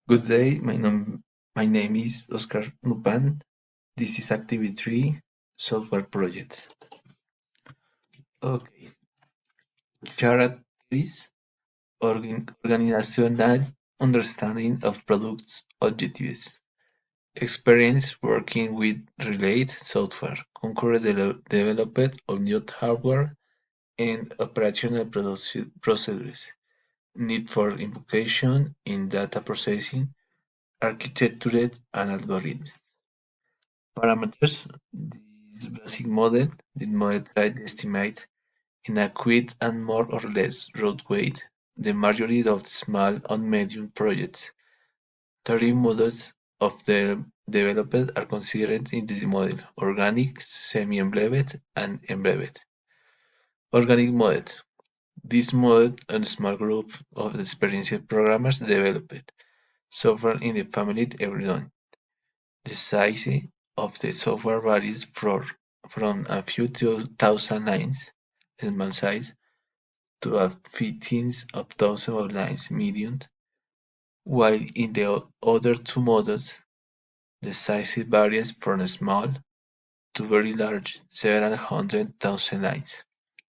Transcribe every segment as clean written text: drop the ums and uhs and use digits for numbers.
Good day, my name is Oscar Nupan. This is Activity 3 Software Project. Okay, characteristics, organizational understanding of products objectives, experience working with related software, concurrent development of new hardware and operational procedures, need for invocation in data processing, architecture and algorithms. Parameters: this basic model did modify the estimate in a quick and more or less rough way the majority of small and medium projects. Three models of the developed are considered in this model: organic, semi-embedded, and embedded. Organic model: this model a small group of experienced programmers developed software in the family everyone. The size of the software varies from a few thousand lines (small size) to a few tens of thousands of lines (medium), while in the other two models, the size varies from small to very large (several hundred thousand lines).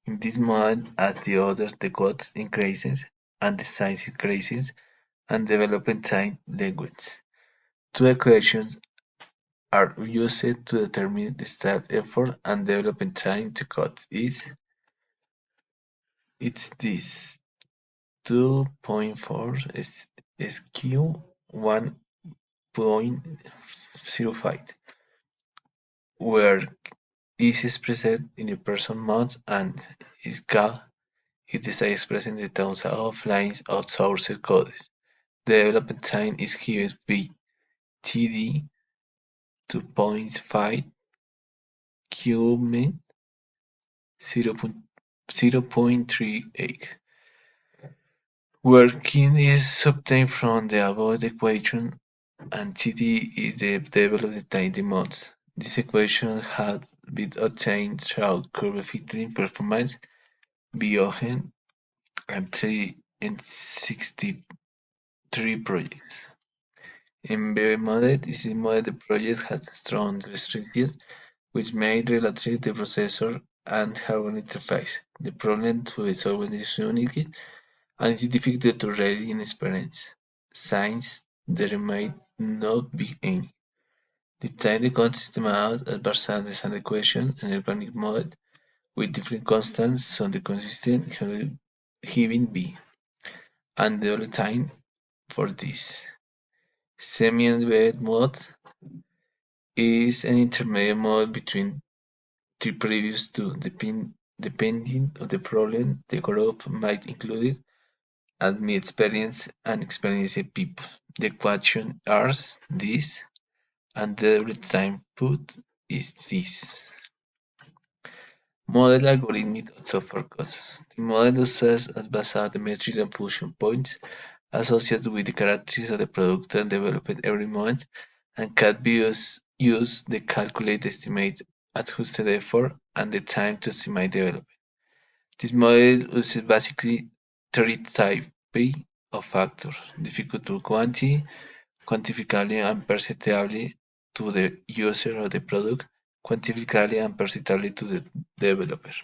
In this model, as the others, the code increases and the size increases and development time lengthens. Two equations are used to determine the start effort and development time to code. It's this: 2.4 skew 1.05, where is expressed in the person months and K is the size expressed in the thousands of lines of source code. The development time is given by TD 2.5 Qmin 0.38, where kin is obtained from the above equation and Td is the developed time demands. This equation has been obtained through curve fitting performance Biogen and 363 projects. Embedded model is a model the project has strong restrictions which may relate the processor and hardware interface. The problem to solve is unique and it is difficult to read in experience, since there may not be any. The time the consistent amounts are based on the equation and organic mode with different constants on the consistent given B, and the other time for this. Semi-embedded mode is an intermediate mode between the previous two, depending on the problem the group might include admit experience and experienced people. The question asks this, and the average time put is this. Model algorithmic software causes. The model uses as based on the metrics and function points associated with the characteristics of the product and developed every month and can be used to calculate the estimate adjusted effort and the time to estimate development. This model uses basically three types of factors: difficulty quantity, quantifiably and perceptibly to the user of the product, quantifiably and perceptibly to the developer.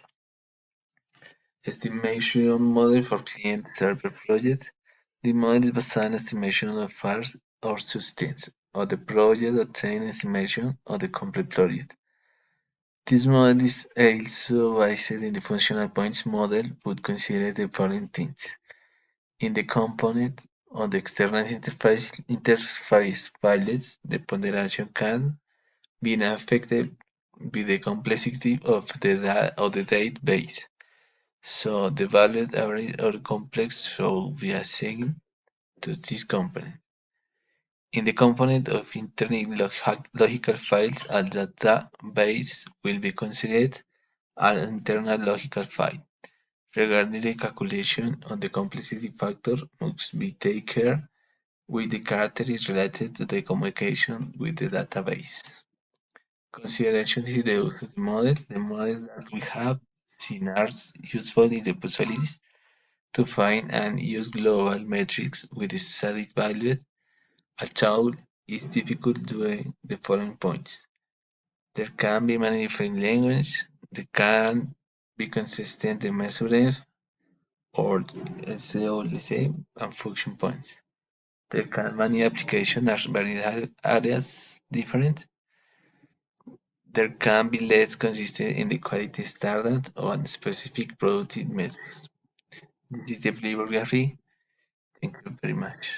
Estimation model for client-server project. The model is based on estimation of fares or substance of the project obtained estimation of the complete project. This model is also based in the functional points model but considers the following things. In the component of the external interface files, the ponderation can be affected by the complexity of the database. So the values average or complex should be assigned to this component. In the component of internal logical files, a database will be considered an internal logical file. Regarding the calculation of the complexity factor must be taken care with the characteristics related to the communication with the database. Considerations in the use of the models. The models that we have seen are useful in the possibilities to find and use global metrics with static values a tool is difficult due to the following points. There can be many different languages. There can be consistent measures or SEO, let's say, and function points. There can many applications are very areas different. There can be less consistent in the quality standard on specific product measures. This is the bibliography. Thank you very much.